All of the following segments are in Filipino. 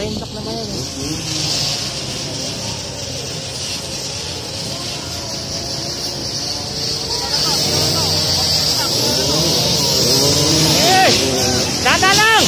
naka-rimlock naman yan eh. Dada lang!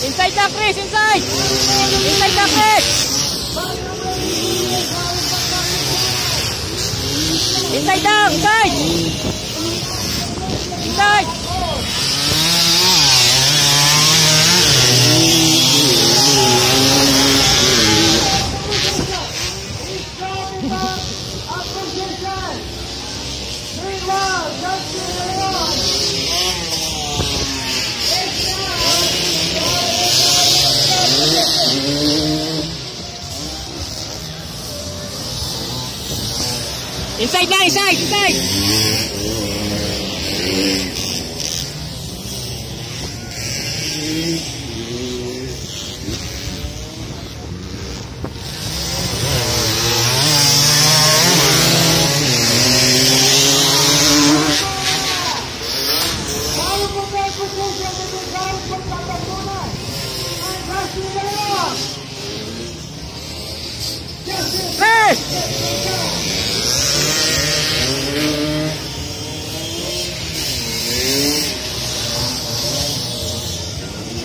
Inside na, Chris! Inside! Inside na, Chris! Inside down! Inside! Inside! Inside na! Inside! Inside!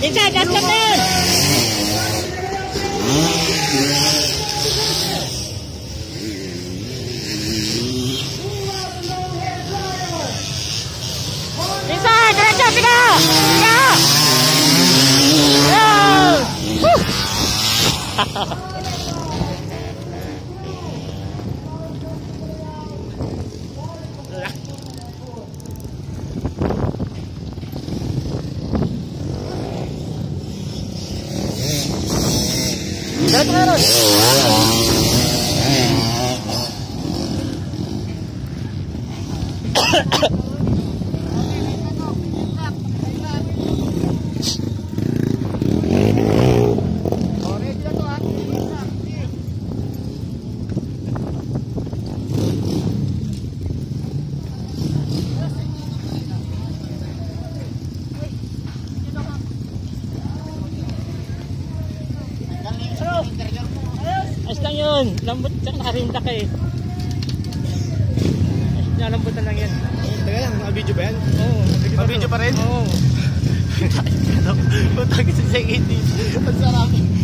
Inside, that's the man! Inside, diretso, sige! Sige! Diretso ka ron! Ayos lang yun. Lambot. Tsaka nakarindak eh. Nalambutan lang yan. Taga lang. Naka-video ba yan? Oo. Naka-video pa rin? Oo. Punta ka sa second. Ang sarap.